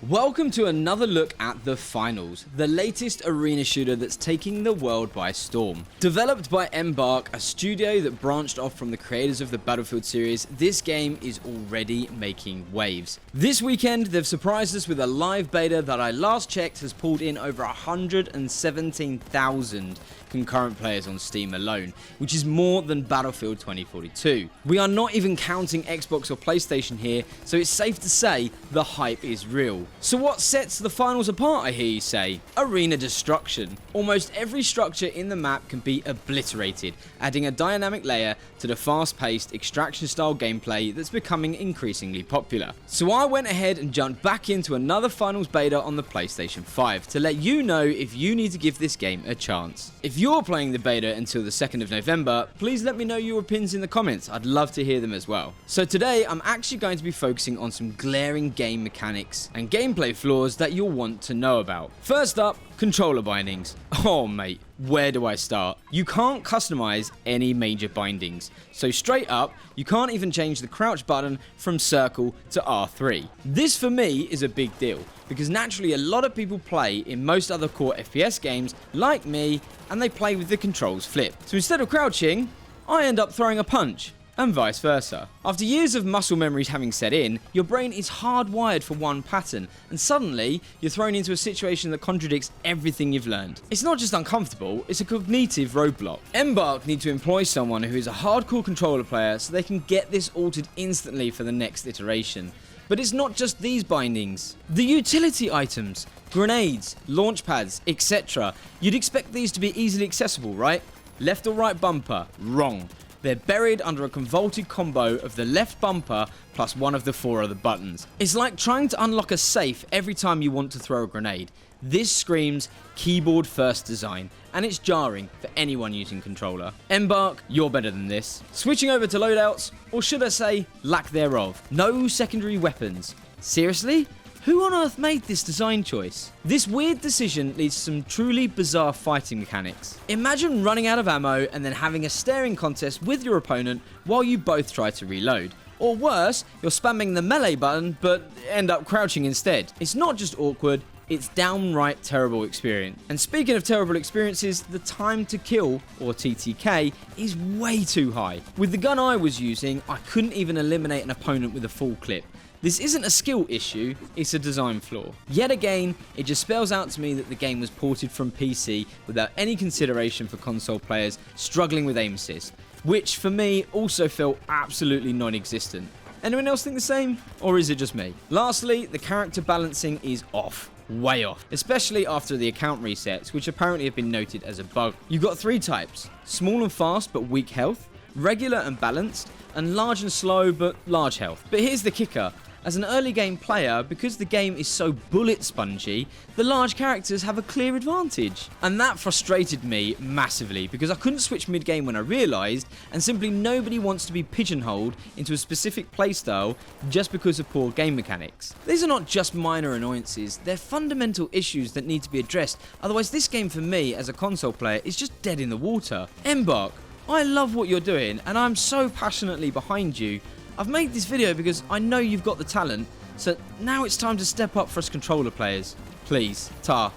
Welcome to another look at The Finals, the latest arena shooter that's taking the world by storm. Developed by Embark, a studio that branched off from the creators of the Battlefield series, this game is already making waves. This weekend, they've surprised us with a live beta that I last checked has pulled in over 117,000 concurrent players on Steam alone, which is more than Battlefield 2042. We are not even counting Xbox or PlayStation here, so it's safe to say the hype is real. So what sets the finals apart, I hear you say? Arena destruction. Almost every structure in the map can be obliterated, adding a dynamic layer to the fast-paced extraction-style gameplay that's becoming increasingly popular. So I went ahead and jumped back into another finals beta on the PlayStation 5 to let you know if you need to give this game a chance. If you're playing the beta until the 2nd of November, please let me know your opinions in the comments. I'd love to hear them as well. So today, I'm actually going to be focusing on some glaring game mechanics and gameplay flaws that you'll want to know about. First up, controller bindings. Oh mate, where do I start? You can't customize any major bindings. So straight up, you can't even change the crouch button from circle to R3. This for me is a big deal, because naturally a lot of people play in most other core FPS games like me, and they play with the controls flipped. So instead of crouching, I end up throwing a punch, and vice versa. After years of muscle memories having set in, your brain is hardwired for one pattern, and suddenly you're thrown into a situation that contradicts everything you've learned. It's not just uncomfortable, it's a cognitive roadblock. Embark need to employ someone who is a hardcore controller player so they can get this altered instantly for the next iteration. But it's not just these bindings. The utility items, grenades, launch pads, etc. You'd expect these to be easily accessible, right? Left or right bumper? Wrong. They're buried under a convoluted combo of the left bumper plus one of the 4 other buttons. It's like trying to unlock a safe every time you want to throw a grenade. This screams keyboard first design, and it's jarring for anyone using controller. Embark, you're better than this. Switching over to loadouts, or should I say lack thereof. No secondary weapons. Seriously? Who on earth made this design choice? This weird decision leads to some truly bizarre fighting mechanics. Imagine running out of ammo and then having a staring contest with your opponent while you both try to reload. Or worse, you're spamming the melee button but end up crouching instead. It's not just awkward, it's downright terrible experience. And speaking of terrible experiences, the time to kill, or TTK, is way too high. With the gun I was using, I couldn't even eliminate an opponent with a full clip. This isn't a skill issue, it's a design flaw. Yet again, it just spells out to me that the game was ported from PC without any consideration for console players struggling with aim assist, which for me also felt absolutely non-existent. Anyone else think the same? Or is it just me? Lastly, the character balancing is off. Way off, especially after the account resets, which apparently have been noted as a bug. You've got 3 types: small and fast but weak health, regular and balanced, and large and slow but large health. But here's the kicker. As an early game player, because the game is so bullet spongy, the large characters have a clear advantage. And that frustrated me massively, because I couldn't switch mid-game when I realised, and simply nobody wants to be pigeonholed into a specific playstyle just because of poor game mechanics. These are not just minor annoyances, they're fundamental issues that need to be addressed, otherwise this game for me as a console player is just dead in the water. Embark, I love what you're doing, and I'm so passionately behind you. I've made this video because I know you've got the talent, so now it's time to step up for us controller players. Please, Tar.